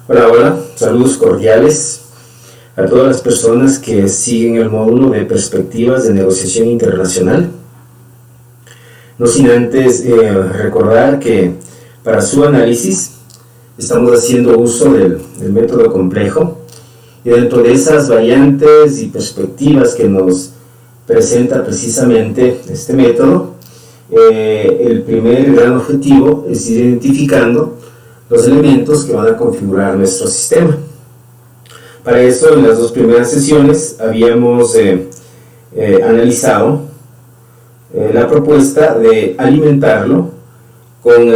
Hola, hola, saludos cordiales a todas las personas que siguen el módulo de perspectivas de negociación internacional. No sin antes recordar que para su análisis estamos haciendo uso del método complejo, y dentro de esas variantes y perspectivas que nos presenta precisamente este método, el primer gran objetivo es ir identificando los elementos que van a configurar nuestro sistema. Para eso, en las dos primeras sesiones habíamos analizado la propuesta de alimentarlo con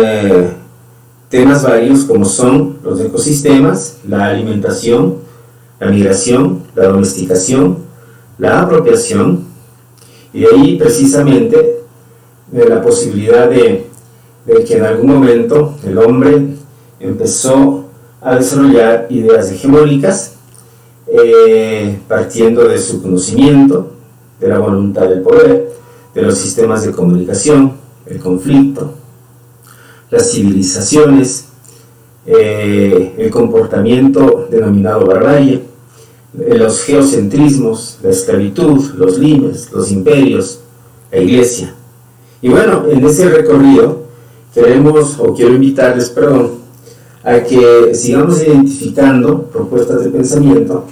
temas varios como son los ecosistemas, la alimentación, la migración, la domesticación, la apropiación, y de ahí precisamente la posibilidad de que en algún momento el hombre empezó a desarrollar ideas hegemónicas, partiendo de su conocimiento, de la voluntad del poder, de los sistemas de comunicación, el conflicto, las civilizaciones, el comportamiento denominado barbarie, los geocentrismos, la esclavitud, los limes, los imperios, la iglesia. Y bueno, en ese recorrido quiero invitarles, a que sigamos identificando propuestas de pensamiento,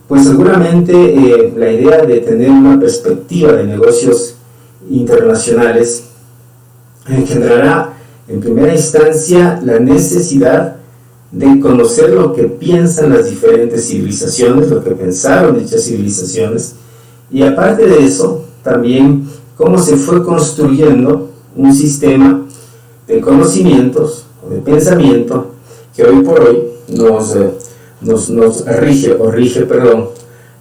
pues seguramente la idea de tener una perspectiva de negocios internacionales engendrará en primera instancia la necesidad de conocer lo que piensan las diferentes civilizaciones, lo que pensaron dichas civilizaciones, y aparte de eso, también cómo se fue construyendo un sistema de conocimientos o de pensamiento que hoy por hoy nos rige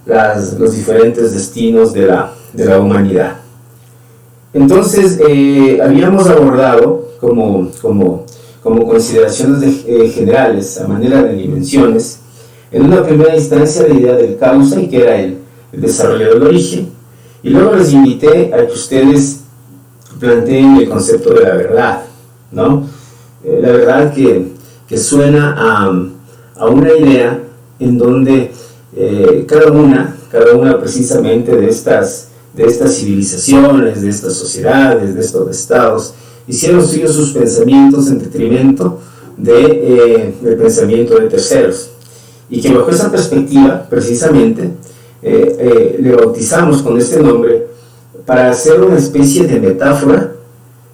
los diferentes destinos de la humanidad. Entonces, habíamos abordado como consideraciones generales, a manera de dimensiones, en una primera instancia la idea del causa, y que era el desarrollo del origen, y luego les invité a que ustedes planteen el concepto de la verdad, ¿no? La verdad que suena a una idea en donde cada una precisamente de estas civilizaciones, de estas sociedades, de estos estados, hicieron suyos sus pensamientos en detrimento del pensamiento de terceros, y que bajo esa perspectiva precisamente le bautizamos con este nombre para hacer una especie de metáfora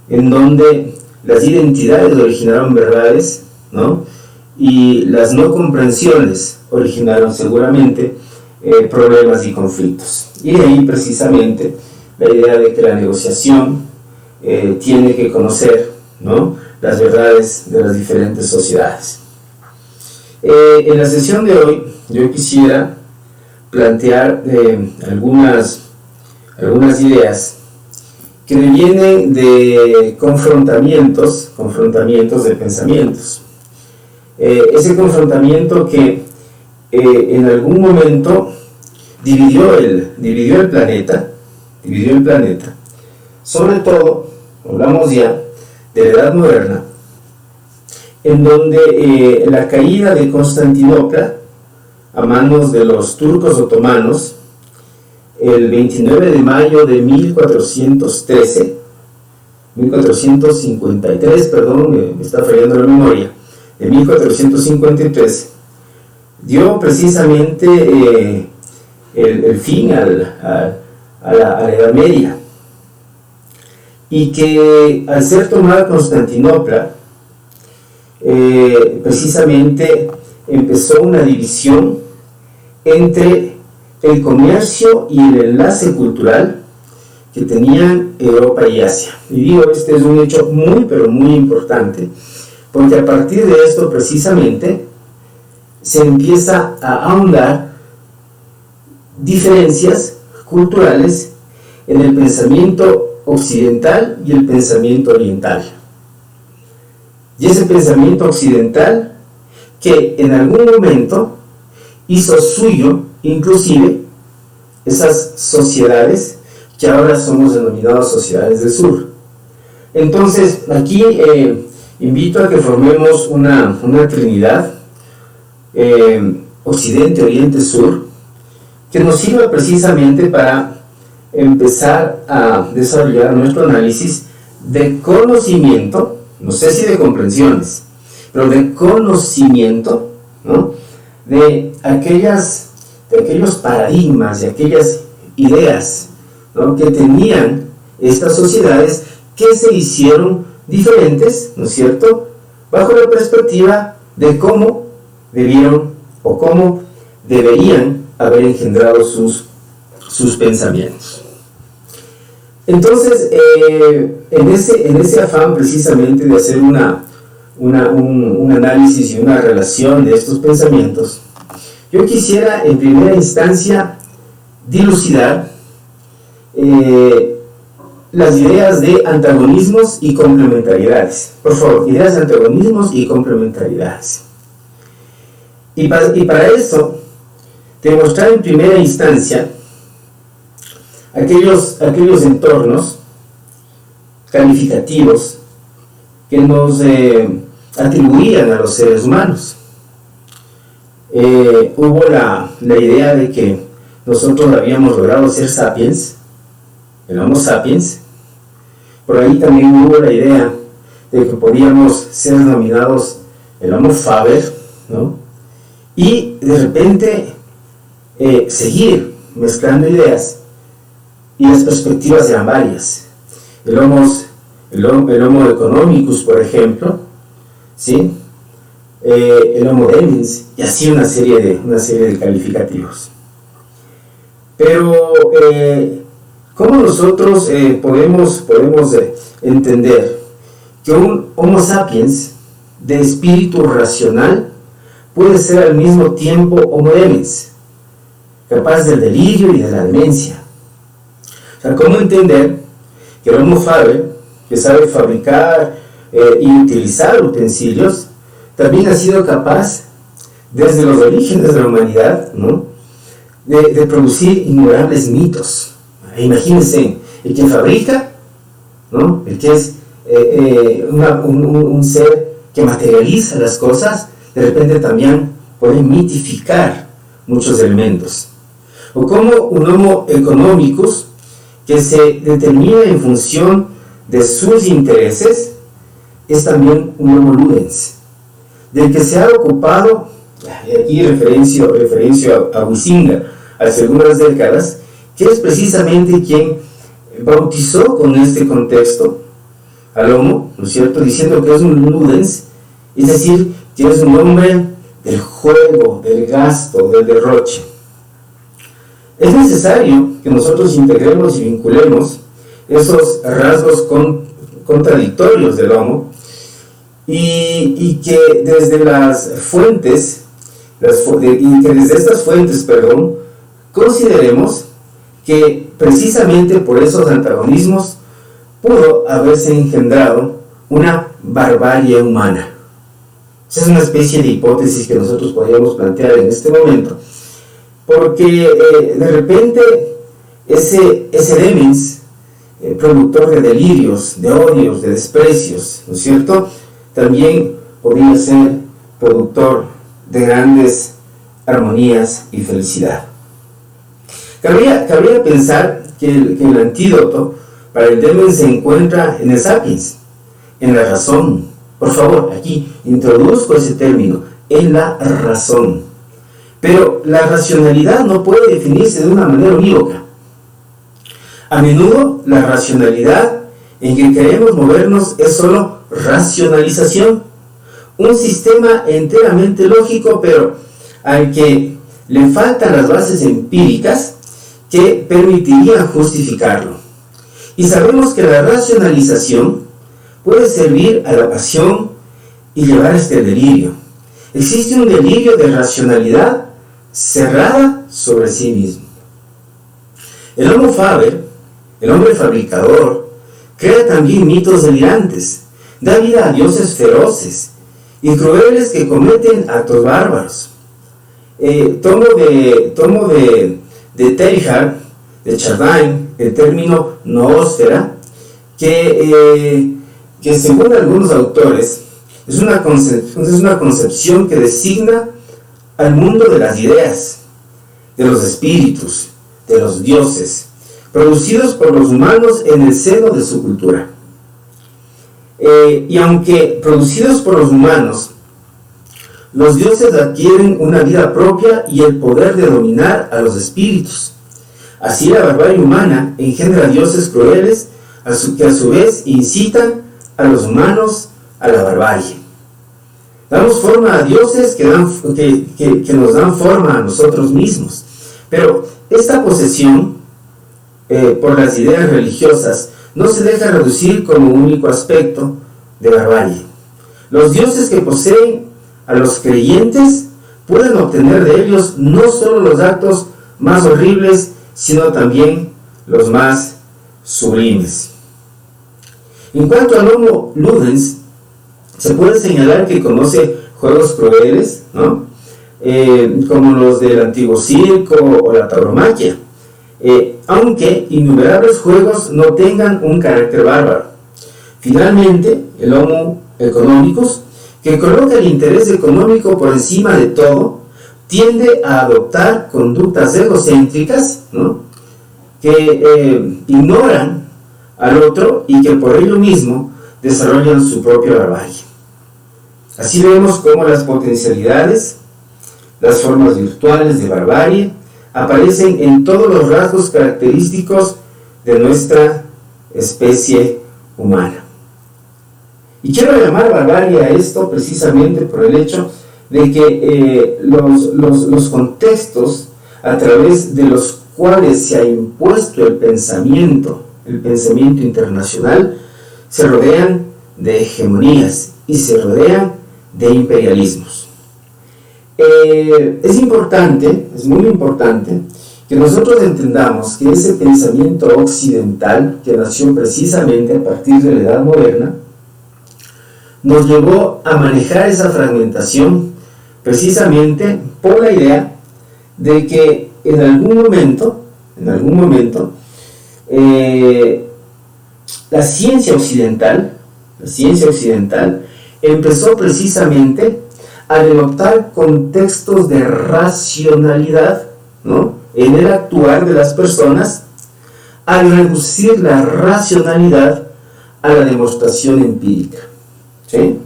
en donde las identidades originaron verdades, ¿no? Y las no comprensiones originaron seguramente problemas y conflictos. Y de ahí precisamente la idea de que la negociación tiene que conocer, ¿no?, las verdades de las diferentes sociedades. En la sesión de hoy yo quisiera plantear algunas ideas que vienen de confrontamientos de pensamientos. Ese confrontamiento que en algún momento dividió el planeta, sobre todo, hablamos ya de la Edad Moderna, en donde la caída de Constantinopla a manos de los turcos otomanos, el 29 de mayo de 1453, me está fallando la memoria, de 1453, dio precisamente el fin a la Edad Media, y que al ser tomada Constantinopla, precisamente empezó una división entre el comercio y el enlace cultural que tenían Europa y Asia. Y digo, este es un hecho muy, pero muy importante, porque a partir de esto precisamente se empieza a ahondar diferencias culturales en el pensamiento occidental y el pensamiento oriental. Y ese pensamiento occidental que en algún momento hizo suyo inclusive esas sociedades que ahora somos denominadas sociedades del sur. Entonces aquí invito a que formemos una trinidad, Occidente, Oriente, Sur, que nos sirva precisamente para empezar a desarrollar nuestro análisis de conocimiento, no sé si de comprensiones, pero de conocimiento, ¿no? de aquellos paradigmas, de aquellas ideas, ¿no? que tenían estas sociedades que se hicieron diferentes, ¿no es cierto?, bajo la perspectiva de cómo debieron o cómo deberían haber engendrado sus pensamientos. Entonces, en ese afán precisamente de hacer un análisis y una relación de estos pensamientos, yo quisiera en primera instancia dilucidar las ideas de antagonismos y complementariedades. Por favor, ideas de antagonismos y complementariedades. Y para eso, demostrar en primera instancia aquellos entornos calificativos que nos atribuían a los seres humanos. Hubo la idea de que nosotros habíamos logrado ser sapiens, el Homo sapiens. Por ahí también hubo la idea de que podíamos ser denominados el Homo faber, ¿no? Y de repente seguir mezclando ideas, y las perspectivas eran varias. El Homo economicus, por ejemplo, ¿sí? El Homo demens, y así una serie de calificativos. Pero ¿cómo nosotros podemos entender que un Homo sapiens de espíritu racional puede ser al mismo tiempo Homo demens, capaz del delirio y de la demencia? O sea, ¿cómo entender que el Homo faber, que sabe fabricar y utilizar utensilios, también ha sido capaz, desde los orígenes de la humanidad, ¿no?, de producir innumerables mitos? Imagínense, el que fabrica, ¿no?, el que es un ser que materializa las cosas, de repente también puede mitificar muchos elementos. O como un Homo economicus, que se determina en función de sus intereses, es también un Homo ludens, del que se ha ocupado, y aquí referencio a Huizinga hace algunas décadas, que es precisamente quien bautizó con este contexto al Homo, ¿no es cierto?, diciendo que es un ludens, es decir, que es un hombre del juego, del gasto, del derroche. Es necesario que nosotros integremos y vinculemos esos rasgos contradictorios del Homo, y que desde estas fuentes, consideremos que precisamente por esos antagonismos pudo haberse engendrado una barbarie humana. Esa es una especie de hipótesis que nosotros podríamos plantear en este momento, porque de repente ese demens, productor de delirios, de odios, de desprecios, ¿no es cierto?, también podría ser productor de grandes armonías y felicidad. Cabría pensar que el antídoto para el demens se encuentra en el sapiens, en la razón. Por favor, aquí introduzco ese término, en la razón. Pero la racionalidad no puede definirse de una manera unívoca. A menudo la racionalidad en que queremos movernos es solo racionalización, un sistema enteramente lógico, pero al que le faltan las bases empíricas que permitirían justificarlo. Y sabemos que la racionalización puede servir a la pasión y llevar a este delirio. Existe un delirio de racionalidad cerrada sobre sí mismo. El Homo faber, el hombre fabricador, crea también mitos delirantes, da vida a dioses feroces y crueles que cometen actos bárbaros. Tomo de Teilhard, de Chardin, el término noósfera, que según algunos autores es una concepción que designa al mundo de las ideas, de los espíritus, de los dioses, producidos por los humanos en el seno de su cultura. Y aunque producidos por los humanos, los dioses adquieren una vida propia y el poder de dominar a los espíritus. Así la barbarie humana engendra dioses crueles que a su vez incitan a los humanos a la barbarie. Damos forma a dioses que nos dan forma a nosotros mismos. Pero esta posesión por las ideas religiosas no se deja reducir como único aspecto de barbarie. Los dioses que poseen a los creyentes pueden obtener de ellos no solo los actos más horribles, sino también los más sublimes. En cuanto al Homo ludens, se puede señalar que conoce juegos crueles, ¿no? Como los del antiguo circo o la tauromaquia, aunque innumerables juegos no tengan un carácter bárbaro. Finalmente, el Homo economicus, que coloca el interés económico por encima de todo, tiende a adoptar conductas egocéntricas, ¿no? Que ignoran al otro y que por ello mismo desarrollan su propia barbarie. Así vemos cómo las potencialidades, las formas virtuales de barbarie, aparecen en todos los rasgos característicos de nuestra especie humana. Y quiero llamar barbarie a esto precisamente por el hecho de que los contextos a través de los cuales se ha impuesto el pensamiento internacional, se rodean de hegemonías y se rodean de imperialismos. Es muy importante que nosotros entendamos que ese pensamiento occidental, que nació precisamente a partir de la Edad Moderna, nos llevó a manejar esa fragmentación precisamente por la idea de que en algún momento, la ciencia occidental empezó precisamente a denotar contextos de racionalidad, ¿no?, en el actuar de las personas, al reducir la racionalidad a la demostración empírica. ¿Sí?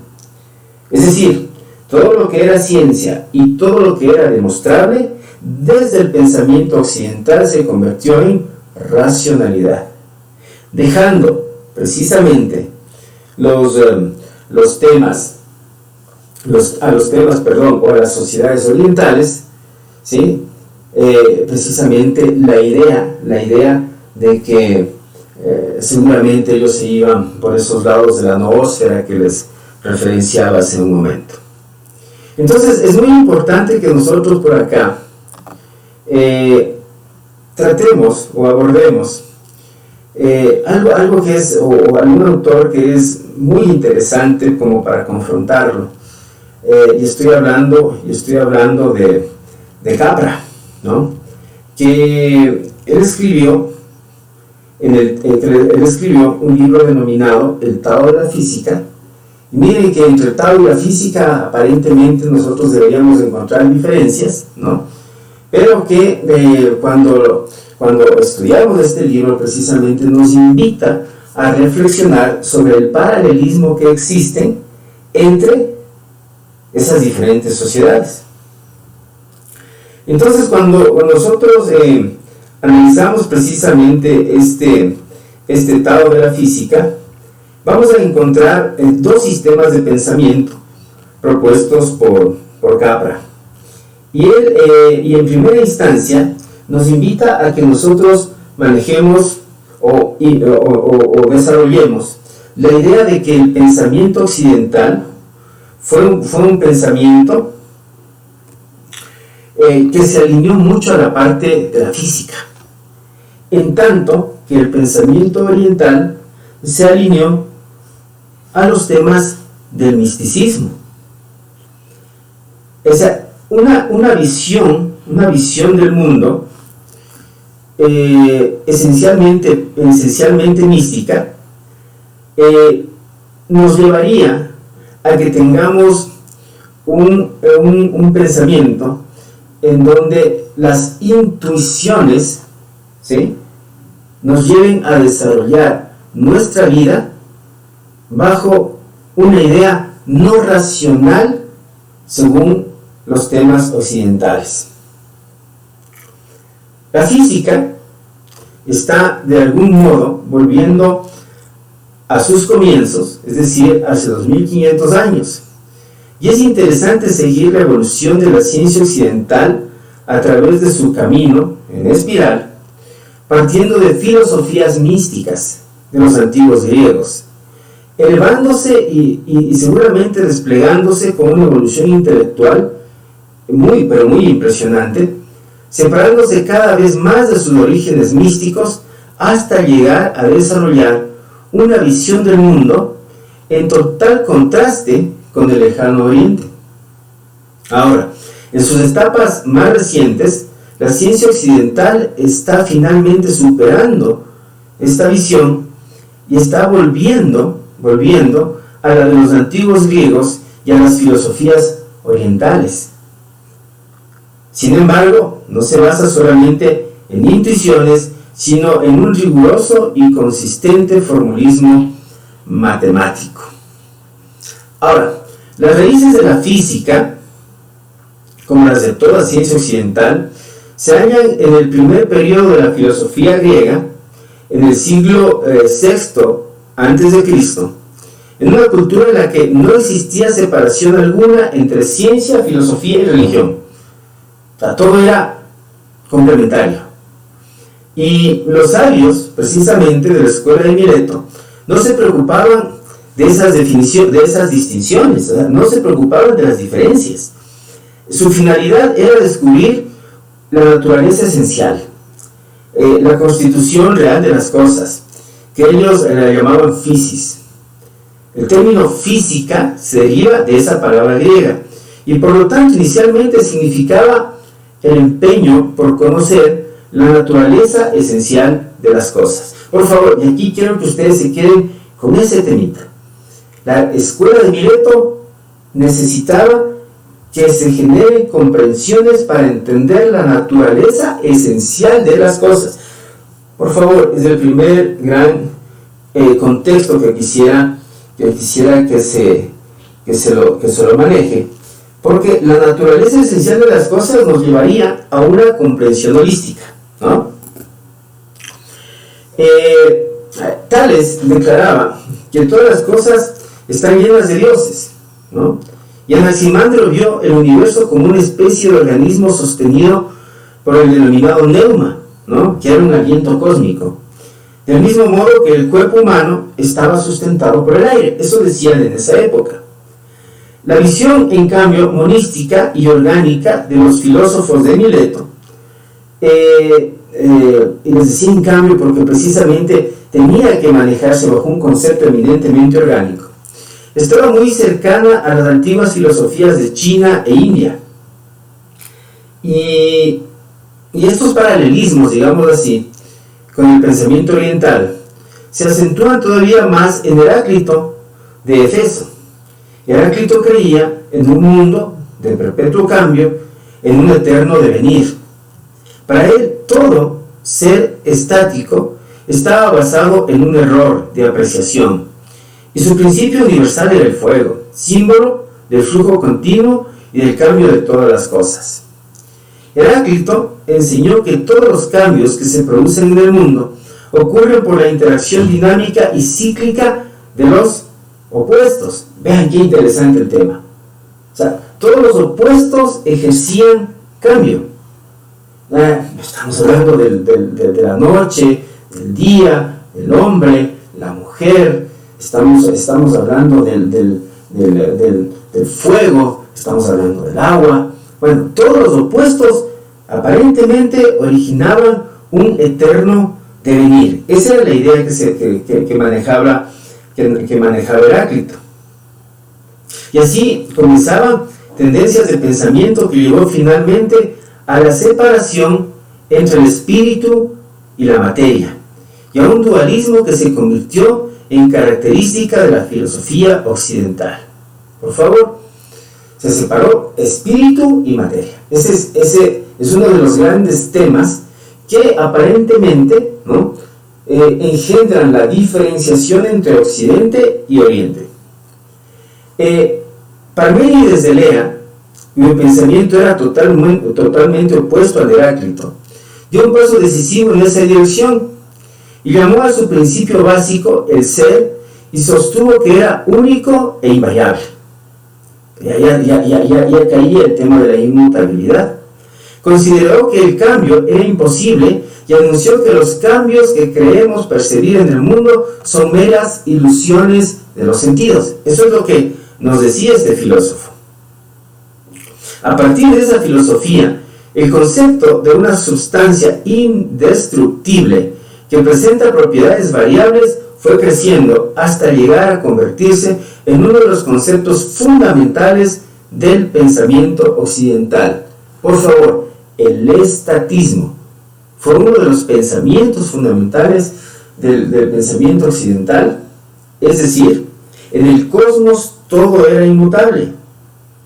Es decir, todo lo que era ciencia y todo lo que era demostrable, desde el pensamiento occidental se convirtió en racionalidad, dejando precisamente los temas o a las sociedades orientales, ¿sí? Precisamente la idea de que seguramente ellos se iban por esos lados de la noósfera que les referenciaba hace un momento. Entonces es muy importante que nosotros por acá tratemos o abordemos algo que es, o algún autor que es muy interesante como para confrontarlo. Y estoy hablando de Capra, ¿no? Que él escribió un libro denominado El Tao de la Física. Y miren que entre el Tao y la física aparentemente nosotros deberíamos encontrar diferencias, ¿no? Pero que cuando estudiamos este libro precisamente nos invita a reflexionar sobre el paralelismo que existe entre esas diferentes sociedades. Entonces cuando nosotros analizamos precisamente este Tao de la física, vamos a encontrar dos sistemas de pensamiento propuestos por Capra. Y él, en primera instancia, nos invita a que nosotros manejemos o desarrollemos la idea de que el pensamiento occidental fue un pensamiento que se alineó mucho a la parte de la física, en tanto que el pensamiento oriental se alineó a los temas del misticismo. O sea, una visión del mundo esencialmente mística nos llevaría a que tengamos un pensamiento en donde las intuiciones, ¿sí?, nos lleven a desarrollar nuestra vida bajo una idea no racional según los temas occidentales. La física está de algún modo volviendo a sus comienzos, es decir, hace 2500 años. Y es interesante seguir la evolución de la ciencia occidental a través de su camino en espiral, partiendo de filosofías místicas de los antiguos griegos, elevándose y seguramente desplegándose con una evolución intelectual muy impresionante, separándose cada vez más de sus orígenes místicos hasta llegar a desarrollar una visión del mundo en total contraste con el lejano oriente. Ahora, en sus etapas más recientes, la ciencia occidental está finalmente superando esta visión y está volviendo a la de los antiguos griegos y a las filosofías orientales. Sin embargo, no se basa solamente en intuiciones, sino en un riguroso y consistente formulismo matemático. Ahora, las raíces de la física, como las de toda ciencia occidental, se hallan en el primer periodo de la filosofía griega, en el siglo VI a.C., en una cultura en la que no existía separación alguna entre ciencia, filosofía y religión. O sea, todo era complementario. Y los sabios, precisamente de la escuela de Mileto, no se preocupaban de esas definiciones, de esas distinciones, ¿verdad? No se preocupaban de las diferencias. Su finalidad era descubrir la naturaleza esencial, la constitución real de las cosas, que ellos la llamaban physis. El término física se deriva de esa palabra griega, y por lo tanto inicialmente significaba el empeño por conocer la naturaleza esencial de las cosas. Por favor, y aquí quiero que ustedes se queden con ese temita. La escuela de Mileto necesitaba que se generen comprensiones para entender la naturaleza esencial de las cosas. Por favor, es el primer gran contexto que quisiera que se lo maneje, porque la naturaleza esencial de las cosas nos llevaría a una comprensión holística, ¿no? Tales declaraba que todas las cosas están llenas de dioses, ¿no? Y Anaximandro vio el universo como una especie de organismo sostenido por el denominado neuma, ¿no?, que era un aliento cósmico. Del mismo modo que el cuerpo humano estaba sustentado por el aire. Eso decían en esa época. La visión, en cambio, monística y orgánica de los filósofos de Mileto, y les decía en cambio porque precisamente tenía que manejarse bajo un concepto eminentemente orgánico, estaba muy cercana a las antiguas filosofías de China e India. Y estos paralelismos, digamos así, con el pensamiento oriental, se acentúan todavía más en Heráclito de Éfeso. Heráclito creía en un mundo de perpetuo cambio, en un eterno devenir. Para él, todo ser estático estaba basado en un error de apreciación, y su principio universal era el fuego, símbolo del flujo continuo y del cambio de todas las cosas. Heráclito enseñó que todos los cambios que se producen en el mundo ocurren por la interacción dinámica y cíclica de los opuestos. Vean qué interesante el tema. O sea, todos los opuestos ejercían cambio. Estamos hablando de la noche, del día, del hombre, la mujer. Estamos hablando del fuego, estamos hablando del agua. Bueno, todos los opuestos aparentemente originaban un eterno devenir. Esa era la idea que manejaba Heráclito. Y así comenzaban tendencias de pensamiento que llevó finalmente a la separación entre el espíritu y la materia, y a un dualismo que se convirtió en característica de la filosofía occidental. Por favor, Se separó espíritu y materia. Ese es uno de los grandes temas que aparentemente, ¿no?, engendran la diferenciación entre Occidente y Oriente. Parménides de Lea, cuyo pensamiento era totalmente opuesto al de Heráclito, dio un paso decisivo en esa dirección y llamó a su principio básico el ser y sostuvo que era único e invariable. Ya caía el tema de la inmutabilidad. Consideró que el cambio era imposible y anunció que los cambios que creemos percibir en el mundo son meras ilusiones de los sentidos. Eso es lo que nos decía este filósofo. A partir de esa filosofía, el concepto de una sustancia indestructible que presenta propiedades variables fue creciendo hasta llegar a convertirse en uno de los conceptos fundamentales del pensamiento occidental. Por favor, el estatismo fue uno de los pensamientos fundamentales del pensamiento occidental, es decir, en el cosmos todo era inmutable.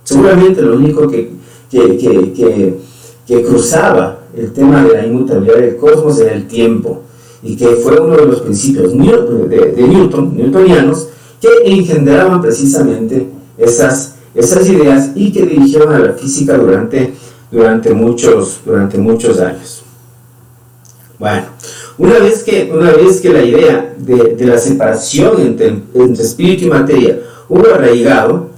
Seguramente lo único que cruzaba el tema de la inmutabilidad del cosmos era el tiempo, y que fue uno de los principios newtonianos que engendraban precisamente esas ideas y que dirigieron a la física durante muchos años. Bueno, una vez que la idea de la separación entre espíritu y materia hubo arraigado,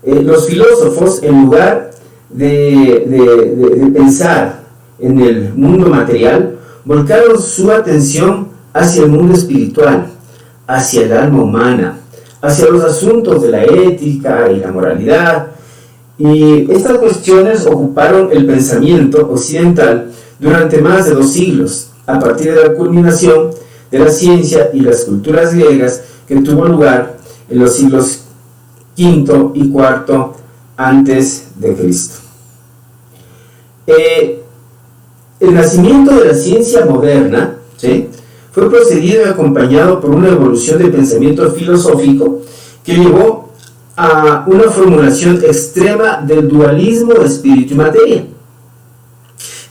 los filósofos, en lugar de pensar en el mundo material, volcaron su atención hacia el mundo espiritual, hacia el alma humana, hacia los asuntos de la ética y la moralidad. Y estas cuestiones ocuparon el pensamiento occidental durante más de 2 siglos, a partir de la culminación de la ciencia y las culturas griegas que tuvo lugar en los siglos V y IV antes de Cristo. El nacimiento de la ciencia moderna, ¿sí?, fue precedido y acompañado por una evolución del pensamiento filosófico que llevó a una formulación extrema del dualismo de espíritu y materia.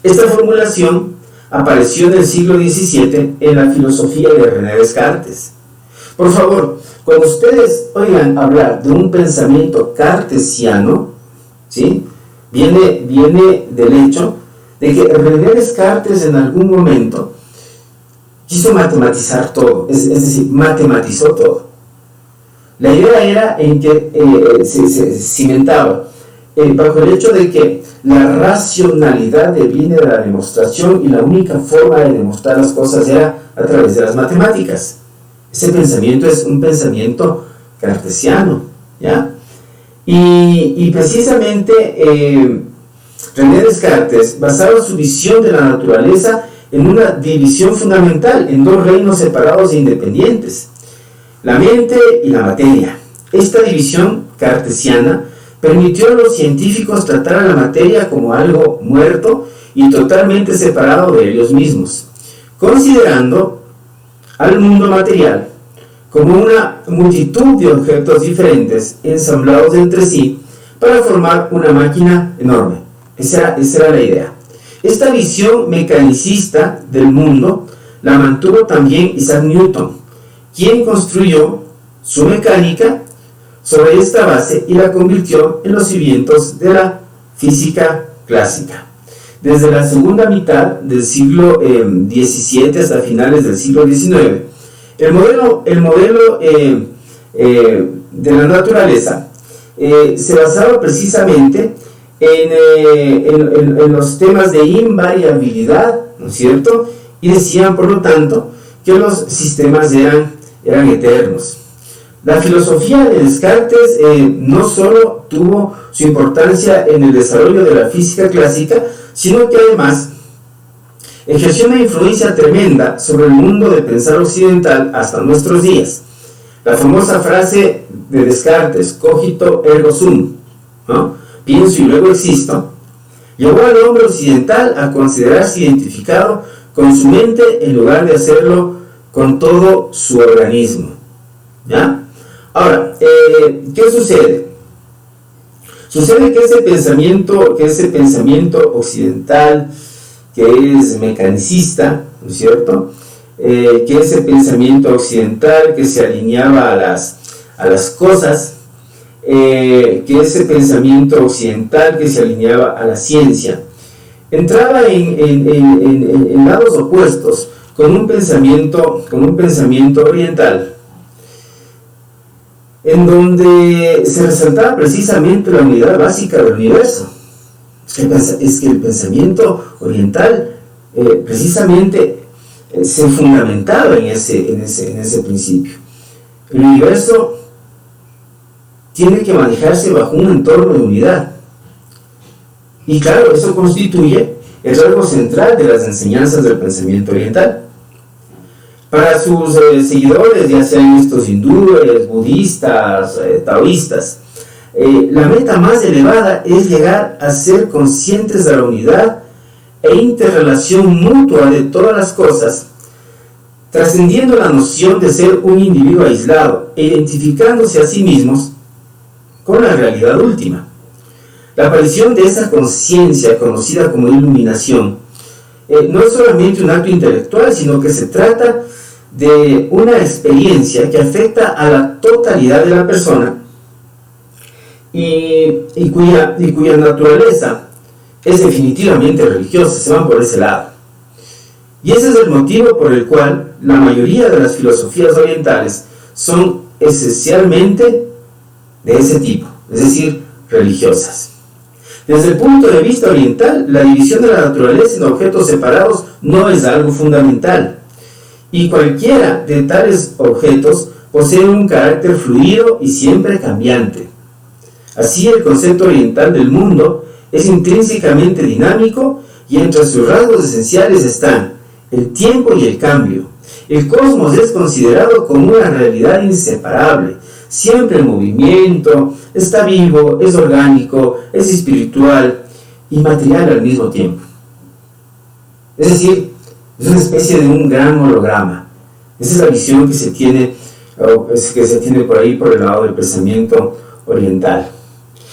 Esta formulación apareció en el siglo XVII en la filosofía de René Descartes. Por favor, cuando ustedes oigan hablar de un pensamiento cartesiano, ¿sí?, viene del hecho de que René Descartes en algún momento quiso matematizar todo, es decir, matematizó todo. La idea era en que se cimentaba bajo el hecho de que la racionalidad viene de la demostración y la única forma de demostrar las cosas era a través de las matemáticas. Ese pensamiento es un pensamiento cartesiano, ¿ya? Y precisamente René Descartes basaba su visión de la naturaleza en una división fundamental, en 2 reinos separados e independientes: la mente y la materia. Esta división cartesiana permitió a los científicos tratar a la materia como algo muerto y totalmente separado de ellos mismos, considerando al mundo material como una multitud de objetos diferentes ensamblados entre sí para formar una máquina enorme. Esa era la idea. Esta visión mecanicista del mundo la mantuvo también Isaac Newton, quien construyó su mecánica sobre esta base y la convirtió en los cimientos de la física clásica. Desde la segunda mitad del siglo XVII hasta finales del siglo XIX, el modelo de la naturaleza se basaba precisamente en los temas de invariabilidad, ¿no es cierto? Y decían, por lo tanto, que los sistemas eran eternos. La filosofía de Descartes no solo tuvo su importancia en el desarrollo de la física clásica, sino que además ejerció una influencia tremenda sobre el mundo de pensar occidental hasta nuestros días. La famosa frase de Descartes, cogito ergo sum, ¿no?, pienso y luego existo, llevó al hombre occidental a considerarse identificado con su mente en lugar de hacerlo con todo su organismo, ¿ya? Ahora, ¿qué sucede? Sucede que ese pensamiento occidental, que es mecanicista, ¿no es cierto? Que ese pensamiento occidental que se alineaba a las cosas, que ese pensamiento occidental que se alineaba a la ciencia, entraba en lados opuestos con un pensamiento oriental, en donde se resaltaba precisamente la unidad básica del universo. Es que el pensamiento oriental precisamente se fundamentaba en ese principio. El universo tiene que manejarse bajo un entorno de unidad. Y claro, eso constituye el rasgo central de las enseñanzas del pensamiento oriental. Para sus seguidores, ya sean estos hindúes, budistas, taoístas, la meta más elevada es llegar a ser conscientes de la unidad e interrelación mutua de todas las cosas, trascendiendo la noción de ser un individuo aislado e identificándose a sí mismos con la realidad última. La aparición de esa conciencia conocida como iluminación no es solamente un acto intelectual, sino que se trata de una experiencia que afecta a la totalidad de la persona y cuya naturaleza es definitivamente religiosa. Se van por ese lado. Y ese es el motivo por el cual la mayoría de las filosofías orientales son esencialmente de ese tipo, es decir, religiosas. Desde el punto de vista oriental, la división de la naturaleza en objetos separados no es algo fundamental, y cualquiera de tales objetos posee un carácter fluido y siempre cambiante. Así, el concepto oriental del mundo es intrínsecamente dinámico, y entre sus rasgos esenciales están el tiempo y el cambio. El cosmos es considerado como una realidad inseparable, siempre en movimiento, está vivo, es orgánico, es espiritual y material al mismo tiempo. Es decir, es una especie de un gran holograma. Esa es la visión que se tiene por ahí, por el lado del pensamiento oriental.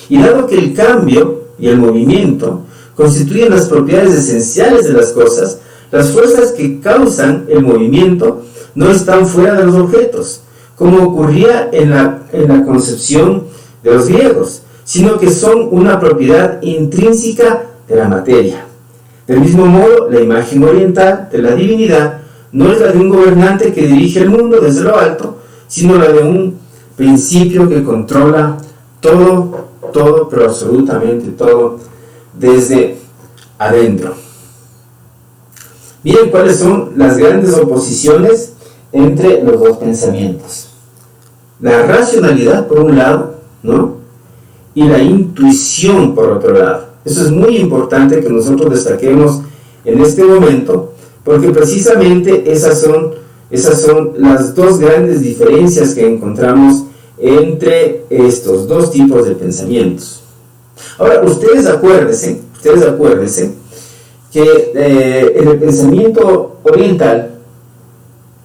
Y dado que el cambio y el movimiento constituyen las propiedades esenciales de las cosas, las fuerzas que causan el movimiento no están fuera de los objetos, como ocurría en la concepción de los griegos, sino que son una propiedad intrínseca de la materia. Del mismo modo, la imagen oriental de la divinidad no es la de un gobernante que dirige el mundo desde lo alto, sino la de un principio que controla todo, pero absolutamente todo, desde adentro. Miren cuáles son las grandes oposiciones entre los dos pensamientos. La racionalidad por un lado, ¿no? Y la intuición por otro lado. Eso es muy importante que nosotros destaquemos en este momento, porque precisamente esas son las dos grandes diferencias que encontramos entre estos dos tipos de pensamientos. Ahora, ustedes acuérdense que en el pensamiento oriental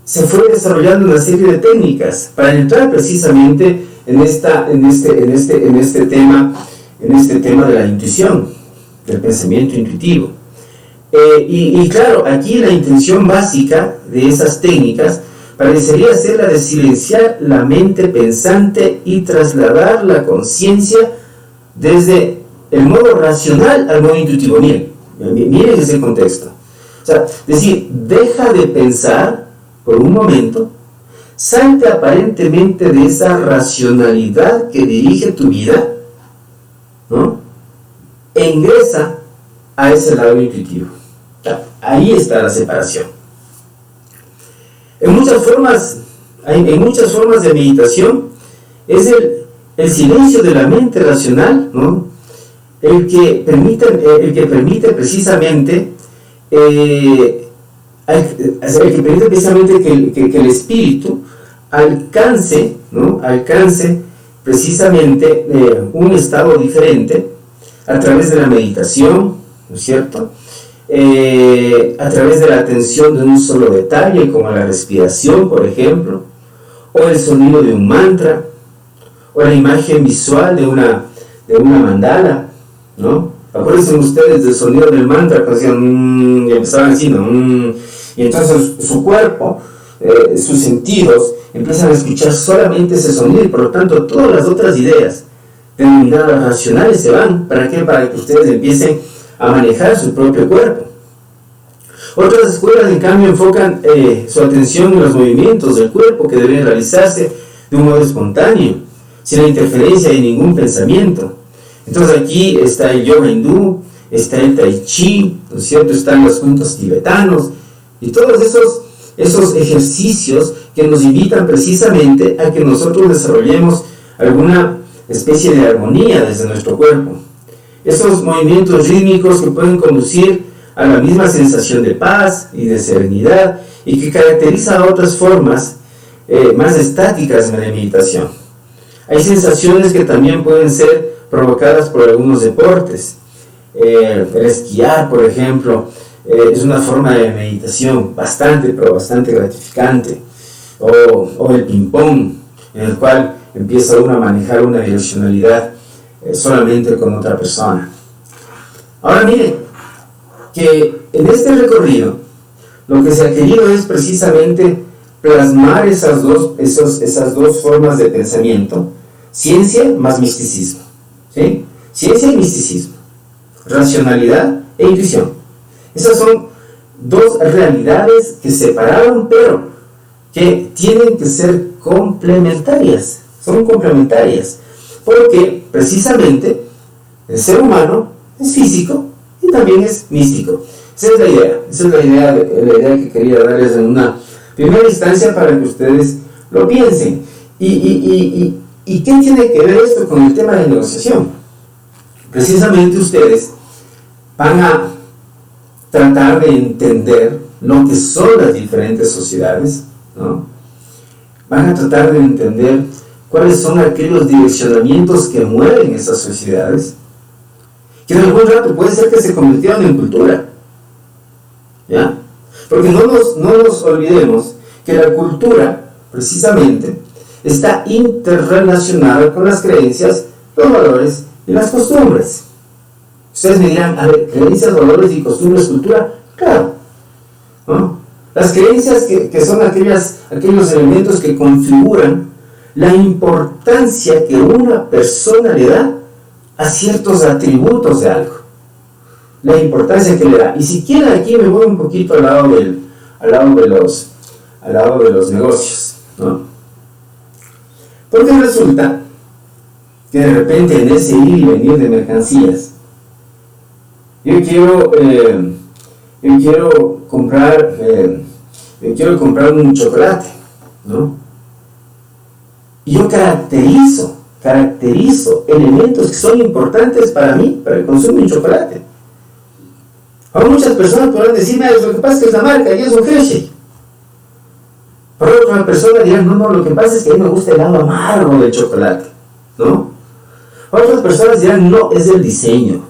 se fue desarrollando una serie de técnicas para entrar precisamente en este tema de la intuición, del pensamiento intuitivo. Y claro, aquí la intención básica de esas técnicas parecería ser la de silenciar la mente pensante y trasladar la conciencia desde el modo racional al modo intuitivo. Miren ese contexto. O sea, decir, deja de pensar por un momento, salte aparentemente de esa racionalidad que dirige tu vida, ¿no? E ingresa a ese lado intuitivo. Ahí está la separación. En muchas formas de meditación es el silencio de la mente racional, ¿no? el que permite precisamente que el espíritu alcance precisamente un estado diferente a través de la meditación, ¿no es cierto? A través de la atención de un solo detalle, como la respiración, por ejemplo, o el sonido de un mantra, o la imagen visual de de una mandala, ¿no? Acuérdense ustedes del sonido del mantra, que hacían, y empezaban así, ¿no? Y entonces su cuerpo, sus sentidos, empiezan a escuchar solamente ese sonido, y por lo tanto todas las otras ideas denominadas racionales se van. ¿Para qué? Para que ustedes empiecen a manejar su propio cuerpo. Otras escuelas, en cambio, enfocan su atención en los movimientos del cuerpo, que deben realizarse de un modo espontáneo, sin la interferencia de ningún pensamiento. Entonces aquí está el yoga hindú, está el tai chi, ¿no es cierto? Están los puntos tibetanos, y todos esos ejercicios que nos invitan precisamente a que nosotros desarrollemos alguna especie de armonía desde nuestro cuerpo. Esos movimientos rítmicos que pueden conducir a la misma sensación de paz y de serenidad, y que caracteriza a otras formas más estáticas de meditación. Hay sensaciones que también pueden ser provocadas por algunos deportes. El esquiar, por ejemplo, es una forma de meditación bastante gratificante. O el ping-pong, en el cual empieza uno a manejar una direccionalidad solamente con otra persona. Ahora miren, que en este recorrido lo que se ha querido es precisamente plasmar esas dos formas de pensamiento: ciencia más misticismo, ¿sí? Ciencia y misticismo, racionalidad e intuición. Esas son dos realidades que separaron, pero que tienen que ser complementarias. Son complementarias, porque precisamente el ser humano es físico y también es místico. Esa es la idea que quería darles en una primera instancia, para que ustedes lo piensen. ¿Y qué tiene que ver esto con el tema de negociación? Precisamente ustedes van a tratar de entender lo que son las diferentes sociedades, ¿no? Van a tratar de entender cuáles son aquellos direccionamientos que mueven esas sociedades, que en algún rato puede ser que se convirtieron en cultura, ¿ya? Porque no nos olvidemos que la cultura, precisamente, está interrelacionada con las creencias, los valores y las costumbres. Ustedes me dirán, a ver, creencias, valores y costumbres, cultura, claro, ¿no? Las creencias que son aquellos elementos que configuran la importancia que una persona le da a ciertos atributos de algo. La importancia que le da. Y si quieren, aquí me voy un poquito al lado de los negocios, ¿no? Porque resulta que de repente en ese ir y venir de mercancías, yo quiero comprar un chocolate, ¿no? Y yo caracterizo elementos que son importantes para mí, para el consumo de chocolate. Ahora muchas personas podrán decirme, lo que pasa es que es la marca y es un Hershey. Para otra persona dirán, no, lo que pasa es que a mí me gusta el lado amargo del chocolate, ¿no? Para otras personas dirán, no, es el diseño.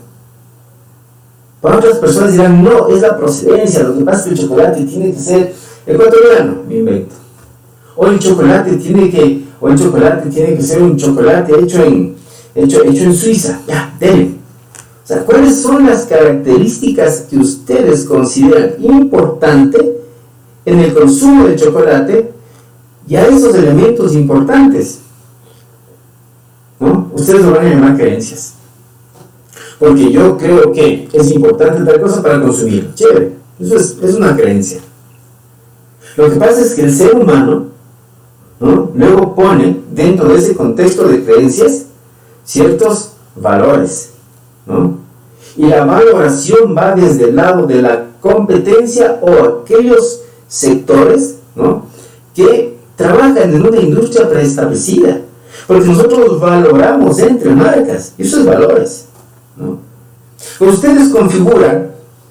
Para otras personas dirán, no, es la procedencia, lo que pasa es que el chocolate tiene que ser ecuatoriano, me invento. O el chocolate tiene que ser un chocolate hecho en Suiza. Ya, denle. O sea, ¿cuáles son las características que ustedes consideran importantes en el consumo de chocolate y a esos elementos importantes? ¿No? Ustedes lo van a llamar creencias. Porque yo creo que es importante tal cosa para consumir. Chévere, eso es una creencia. Lo que pasa es que el ser humano, ¿no?, luego pone dentro de ese contexto de creencias ciertos valores, ¿no? Y la valoración va desde el lado de la competencia o aquellos sectores, ¿no?, que trabajan en una industria preestablecida, porque nosotros valoramos entre marcas, y eso es valores, ¿no? Cuando ustedes configuran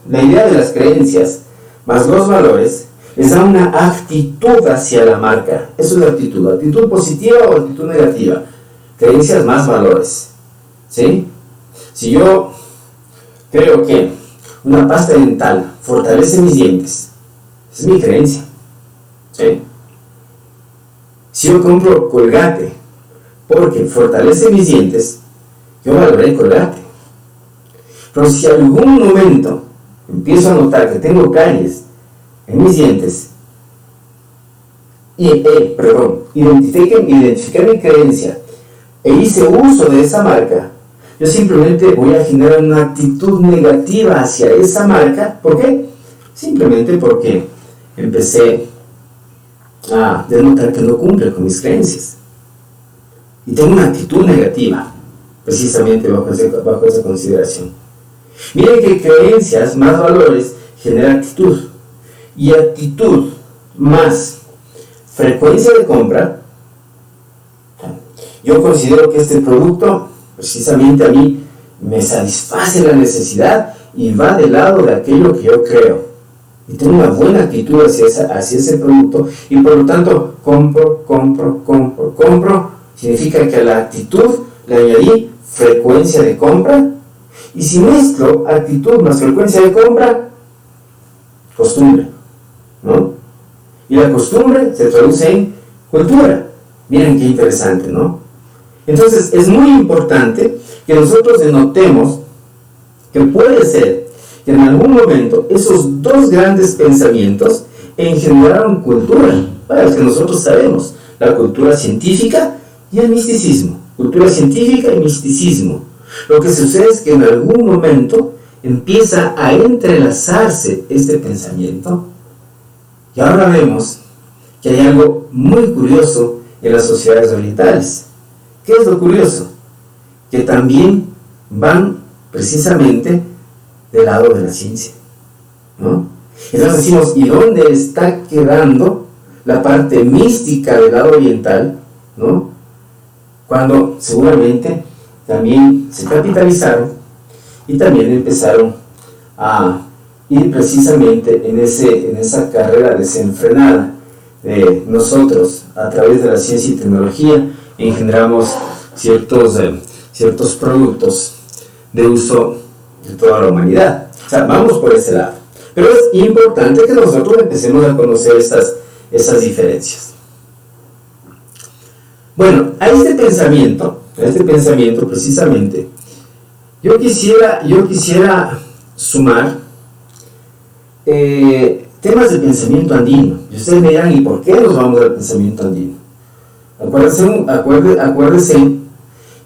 la idea de las creencias más los valores, les da una actitud hacia la marca. Eso es la actitud positiva o actitud negativa. Creencias más valores, ¿sí? Si yo creo que una pasta dental fortalece mis dientes, esa es mi creencia, ¿sí? Si yo compro Colgate porque fortalece mis dientes, yo valoré colgate. Pero si algún momento empiezo a notar que tengo caries en mis dientes, identifiqué mi creencia e hice uso de esa marca, yo simplemente voy a generar una actitud negativa hacia esa marca. ¿Por qué? Simplemente porque empecé a denotar que no cumple con mis creencias. Y tengo una actitud negativa, precisamente bajo esa consideración. Miren que creencias más valores genera actitud. Y actitud más frecuencia de compra. Yo considero que este producto, precisamente a mí, me satisface la necesidad y va del lado de aquello que yo creo. Y tengo una buena actitud hacia ese producto y por lo tanto compro. Significa que a la actitud le añadí frecuencia de compra. Y si mezclo actitud más frecuencia de compra, costumbre, ¿no? Y la costumbre se traduce en cultura. Miren qué interesante, ¿no? Entonces es muy importante que nosotros denotemos que puede ser que en algún momento esos dos grandes pensamientos engendraron cultura, para los que nosotros sabemos, la cultura científica y el misticismo. Cultura científica y misticismo. Lo que sucede es que en algún momento empieza a entrelazarse este pensamiento y ahora vemos que hay algo muy curioso en las sociedades orientales. ¿Qué es lo curioso? Que también van precisamente del lado de la ciencia, ¿no? Entonces decimos, ¿y dónde está quedando la parte mística del lado oriental, ¿no? Cuando seguramente también se capitalizaron y también empezaron a ir precisamente en esa carrera desenfrenada de nosotros a través de la ciencia y tecnología engendramos ciertos productos de uso de toda la humanidad. O sea, vamos por ese lado. Pero es importante que nosotros empecemos a conocer esas diferencias. Bueno, a este pensamiento precisamente, yo quisiera sumar temas de pensamiento andino. Y ustedes me dirán, ¿y por qué nos vamos al pensamiento andino? Acuérdense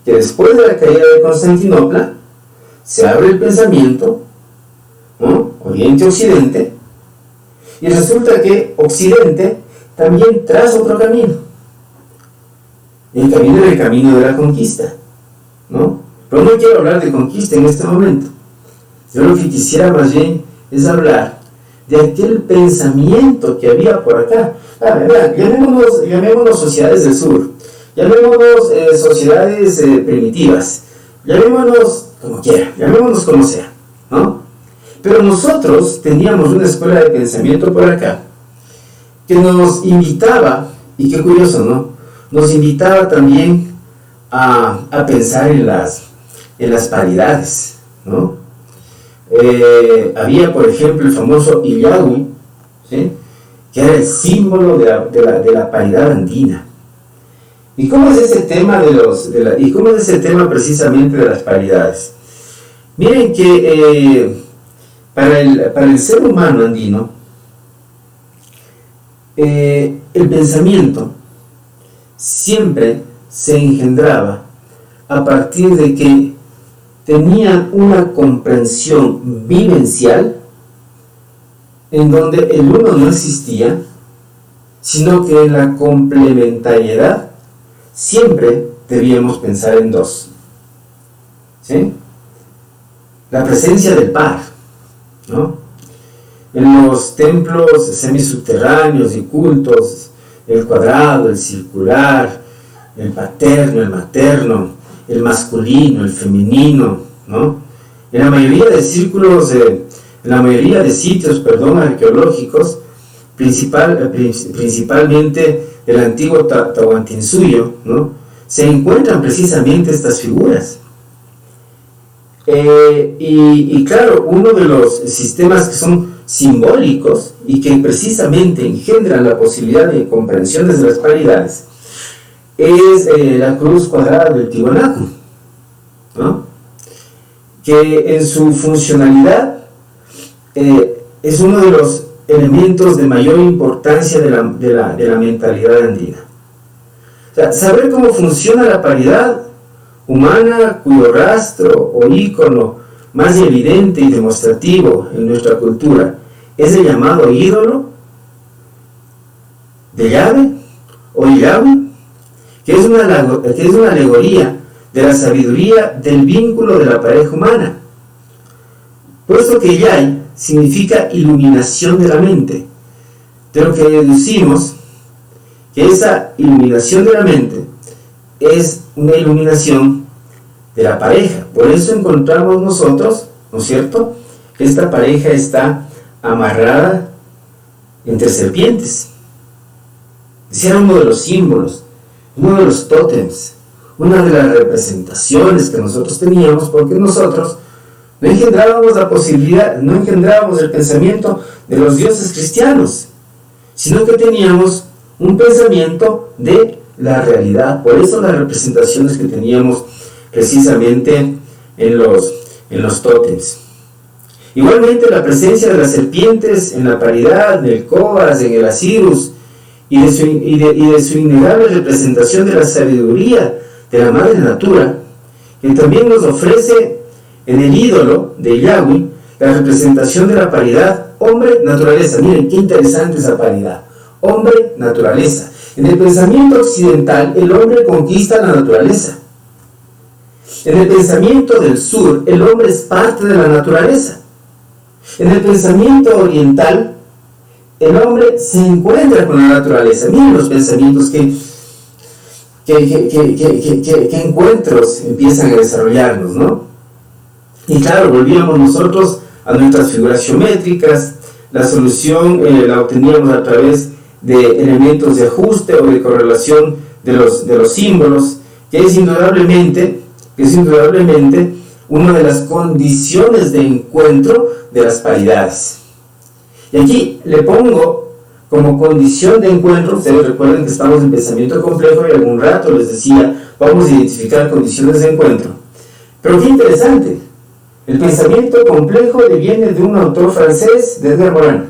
que después de la caída de Constantinopla, se abre el pensamiento, ¿no? Oriente-Occidente, y resulta que Occidente también traza otro camino. El camino era el camino de la conquista, ¿no? Pero no quiero hablar de conquista en este momento. Yo lo que quisiera más bien es hablar de aquel pensamiento que había por acá. Llamémonos sociedades del sur, llamémonos sociedades primitivas, llamémonos como quiera, llamémonos como sea, ¿no? Pero nosotros teníamos una escuela de pensamiento por acá que nos invitaba, y qué curioso, ¿no? Nos invitaba también a pensar en las paridades, ¿no? Había, por ejemplo, el famoso Illagui, ¿sí? Que era el símbolo de la paridad andina. ¿Y cómo es ese tema precisamente de las paridades? Miren que para el ser humano andino, el pensamiento siempre se engendraba a partir de que tenían una comprensión vivencial en donde el uno no existía, sino que en la complementariedad siempre debíamos pensar en dos, ¿sí? La presencia del par, ¿no? En los templos semisubterráneos y cultos, el cuadrado, el circular, el paterno, el materno, el masculino, el femenino, ¿no? En la mayoría de círculos, en la mayoría de sitios, arqueológicos, principalmente el antiguo Tahuantinsuyo, ¿no? Se encuentran precisamente estas figuras. Y claro, uno de los sistemas que son simbólicos y que precisamente engendran la posibilidad de comprensión desde las paridades es la cruz cuadrada del Tiwanaku, ¿no? Que en su funcionalidad es uno de los elementos de mayor importancia de la mentalidad andina. O sea, saber cómo funciona la paridad humana, cuyo rastro o ícono más evidente y demostrativo en nuestra cultura es el llamado ídolo de Yahvé o Yahweh, que es una alegoría de la sabiduría del vínculo de la pareja humana, puesto que Yai significa iluminación de la mente, de lo que deducimos que esa iluminación de la mente es una iluminación de la pareja. Por eso encontramos nosotros, ¿no es cierto?, que esta pareja está amarrada entre serpientes. Ese era uno de los símbolos, uno de los tótems, una de las representaciones que nosotros teníamos, porque nosotros no engendrábamos la posibilidad, no engendrábamos el pensamiento de los dioses cristianos, sino que teníamos un pensamiento de la realidad. Por eso las representaciones que teníamos precisamente en los tótems. Igualmente la presencia de las serpientes en la paridad, del Cobas, en el Asirus, y de su innegable representación de la sabiduría de la madre natura, que también nos ofrece en el ídolo de Yahweh la representación de la paridad hombre-naturaleza. Miren qué interesante esa paridad, hombre-naturaleza. En el pensamiento occidental el hombre conquista la naturaleza. En el pensamiento del sur el hombre es parte de la naturaleza. En el pensamiento oriental el hombre se encuentra con la naturaleza. Miren los pensamientos que encuentros empiezan a desarrollarnos, ¿no? Y claro, volvíamos nosotros a nuestras figuras geométricas. La solución la obteníamos a través de elementos de ajuste o de correlación de los símbolos, que es indudablemente una de las condiciones de encuentro de las paridades. Y aquí le pongo como condición de encuentro, ustedes recuerden que estamos en pensamiento complejo y algún rato les decía, vamos a identificar condiciones de encuentro. Pero qué interesante, el pensamiento complejo viene de un autor francés, de Edgar Morin.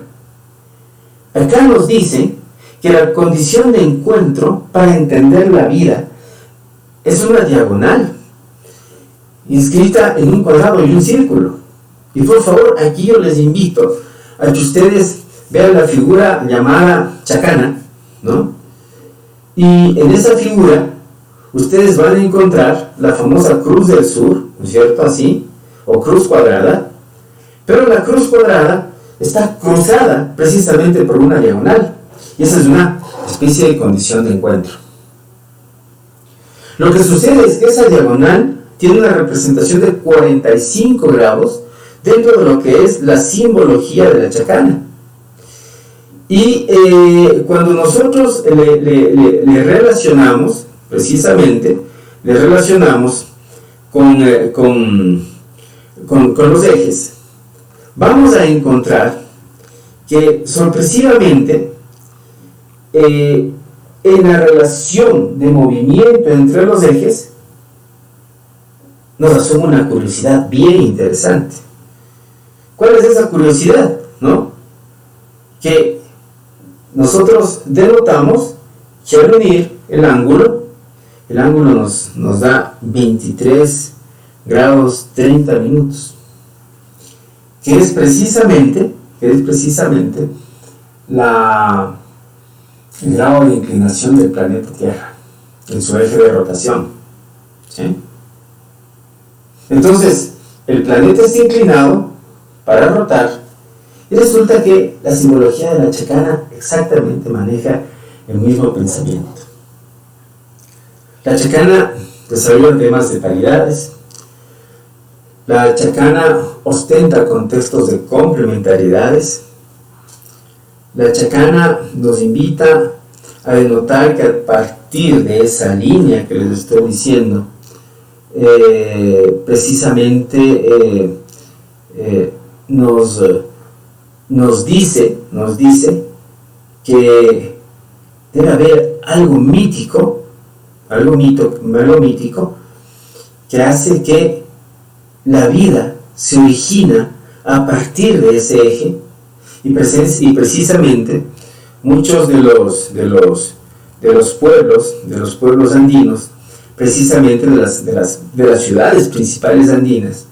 Acá nos dice que la condición de encuentro para entender la vida es una diagonal, inscrita en un cuadrado y un círculo. Y por favor, aquí yo les invito a que ustedes vean la figura llamada chacana, ¿no? Y en esa figura ustedes van a encontrar la famosa cruz del sur, ¿no es cierto? Así, o cruz cuadrada, pero la cruz cuadrada está cruzada precisamente por una diagonal, y esa es una especie de condición de encuentro. Lo que sucede es que esa diagonal tiene una representación de 45 grados dentro de lo que es la simbología de la chacana. Y cuando nosotros le relacionamos, precisamente, le relacionamos con los ejes, vamos a encontrar que sorpresivamente en la relación de movimiento entre los ejes nos asoma una curiosidad bien interesante. ¿Cuál es esa curiosidad? ¿No? Que nosotros denotamos que al unir el ángulo nos da 23 grados 30 minutos, que es precisamente el grado de inclinación del planeta Tierra en su eje de rotación, ¿sí? Entonces, el planeta está inclinado para rotar, y resulta que la simbología de la chacana exactamente maneja el mismo pensamiento. La chacana desarrolla temas de paridades. La chacana ostenta contextos de complementariedades. La chacana nos invita a denotar que a partir de esa línea que les estoy diciendo, precisamente nos dice que debe haber algo mítico que hace que la vida se origina a partir de ese eje, y precisamente muchos de los pueblos andinos, precisamente de las ciudades principales andinas,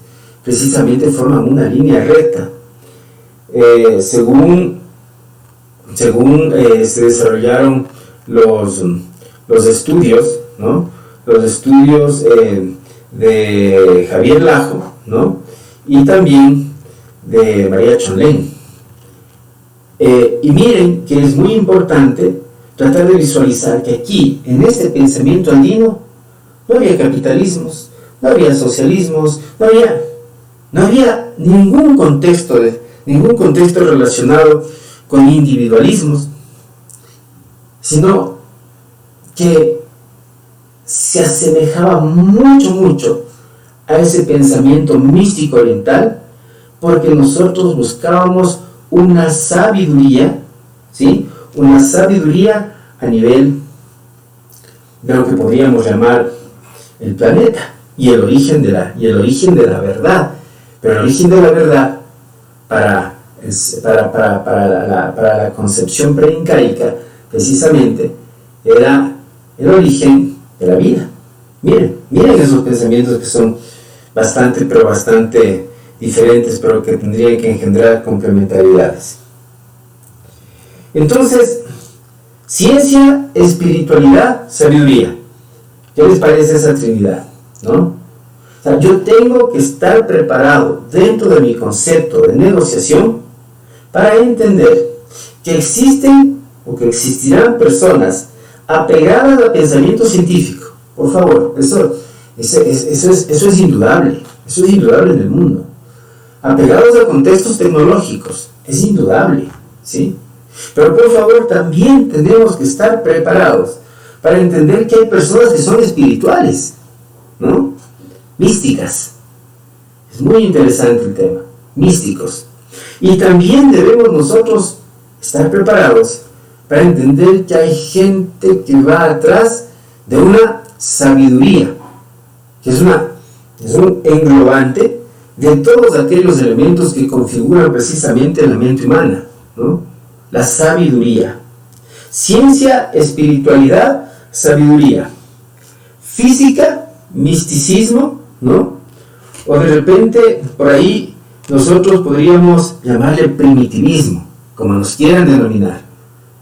precisamente forman una línea recta. Según se desarrollaron los estudios, ¿no? Los estudios de Javier Lajo, ¿no? Y también de María Chonlen. Y miren que es muy importante tratar de visualizar que aquí, en este pensamiento andino, no había capitalismos, no había socialismos, no había ningún contexto relacionado con individualismos, sino que se asemejaba mucho a ese pensamiento místico oriental, porque nosotros buscábamos una sabiduría, ¿sí? Una sabiduría a nivel de lo que podríamos llamar el planeta y el origen de la verdad. Pero el origen de la verdad para la concepción preincaica precisamente era el origen de la vida. Miren esos pensamientos que son bastante diferentes, pero que tendrían que engendrar complementariedades. Entonces, ciencia, espiritualidad, sabiduría. ¿Qué les parece esa trinidad? ¿No? O sea, yo tengo que estar preparado dentro de mi concepto de negociación para entender que existen o que existirán personas apegadas al pensamiento científico. Por favor, eso es indudable. Eso es indudable en el mundo. Apegados a contextos tecnológicos, es indudable, ¿sí? Pero por favor, también tenemos que estar preparados para entender que hay personas que son espirituales, ¿no? Místicas. Es muy interesante el tema. Místicos. Y también debemos nosotros estar preparados para entender que hay gente que va atrás de una sabiduría, que es un englobante de todos aquellos elementos que configuran precisamente la mente humana, ¿no? La sabiduría. Ciencia, espiritualidad, sabiduría. Física, misticismo, ¿no? O de repente, por ahí, nosotros podríamos llamarle primitivismo, como nos quieran denominar.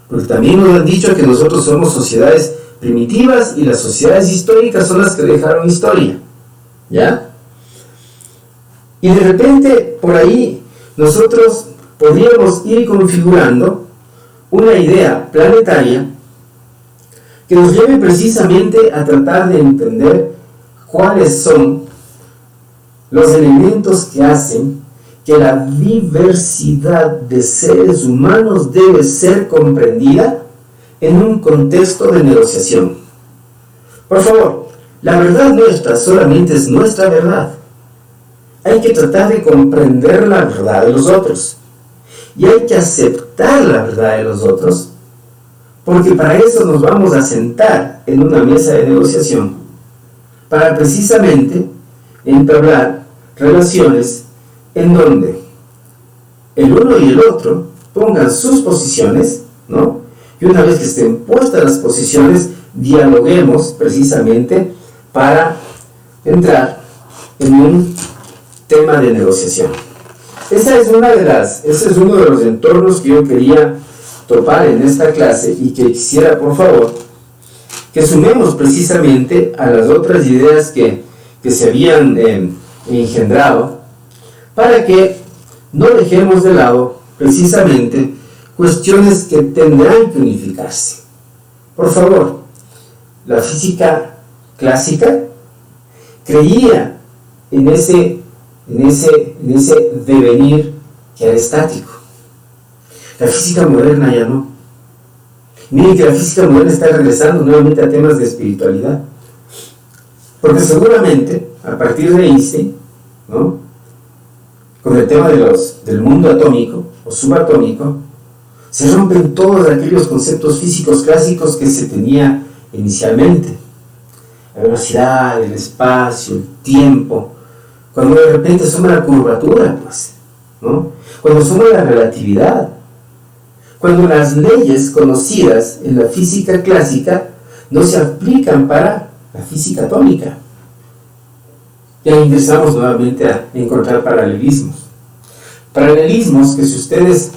Porque también nos han dicho que nosotros somos sociedades primitivas y las sociedades históricas son las que dejaron historia. ¿Ya? Y de repente, por ahí, nosotros podríamos ir configurando una idea planetaria que nos lleve precisamente a tratar de entender cuáles son los elementos que hacen que la diversidad de seres humanos debe ser comprendida en un contexto de negociación. Por favor, la verdad nuestra solamente es nuestra verdad. Hay que tratar de comprender la verdad de los otros. Y hay que aceptar la verdad de los otros, porque para eso nos vamos a sentar en una mesa de negociación, para precisamente entablar relaciones en donde el uno y el otro pongan sus posiciones, ¿no? Y una vez que estén puestas las posiciones, dialoguemos precisamente para entrar en un tema de negociación. Ese es uno de los entornos que yo quería topar en esta clase y que quisiera, por favor, que sumemos precisamente a las otras ideas que se habían engendrado, para que no dejemos de lado precisamente cuestiones que tendrán que unificarse. Por favor, la física clásica creía en ese devenir que era estático. La física moderna ya no. Miren que la física moderna está regresando nuevamente a temas de espiritualidad, porque seguramente a partir de Einstein, ¿no?, con el tema del mundo atómico o subatómico, se rompen todos aquellos conceptos físicos clásicos que se tenía inicialmente. la velocidad, el espacio, el tiempo, cuando de repente somos la curvatura, pues, ¿no? Cuando somos la relatividad, cuando las leyes conocidas en la física clásica no se aplican para la física atómica. Ya ingresamos nuevamente a encontrar paralelismos. Paralelismos que, si ustedes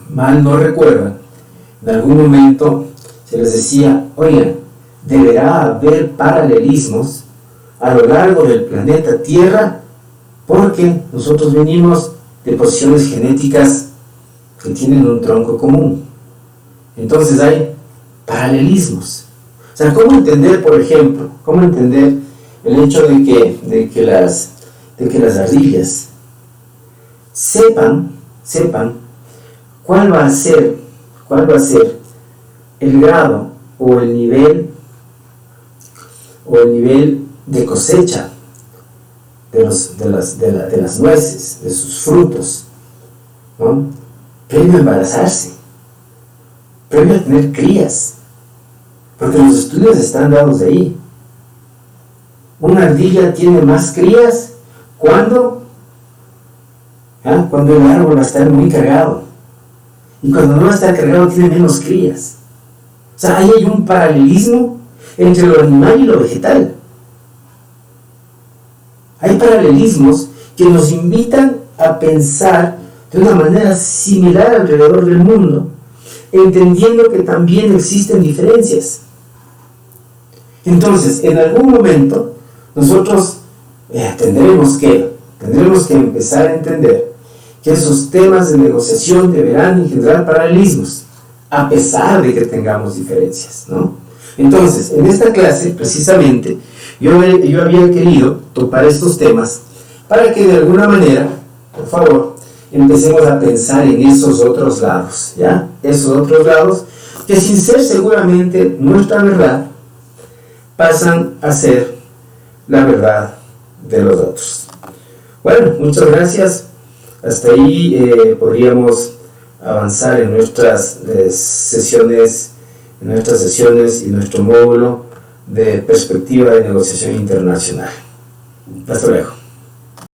mal no recuerdan, en algún momento se les decía, oigan, deberá haber paralelismos a lo largo del planeta Tierra porque nosotros venimos de posiciones genéticas que tienen un tronco común. Entonces hay paralelismos. O sea, ¿cómo entender, por ejemplo, cómo entender el hecho de que las ardillas sepan cuál va a ser el grado o el nivel de cosecha de las nueces, de sus frutos, ¿no? Previo a embarazarse, previo a tener crías, porque los estudios están dados de ahí. Una ardilla tiene más crías cuando el árbol va a estar muy cargado, y cuando no va a estar cargado tiene menos crías. O sea, ahí hay un paralelismo entre lo animal y lo vegetal. Hay paralelismos que nos invitan a pensar de una manera similar alrededor del mundo, entendiendo que también existen diferencias. Entonces, en algún momento, nosotros tendremos que empezar a entender que esos temas de negociación deberán engendrar paralelismos, a pesar de que tengamos diferencias, ¿no? Entonces, en esta clase, precisamente, yo había querido topar estos temas para que de alguna manera, por favor, empecemos a pensar en esos otros lados, ¿ya? Esos otros lados que, sin ser seguramente nuestra verdad, pasan a ser la verdad de los otros. Bueno, muchas gracias. Hasta ahí podríamos avanzar en nuestras sesiones y nuestro módulo de perspectiva de negociación internacional. Hasta luego.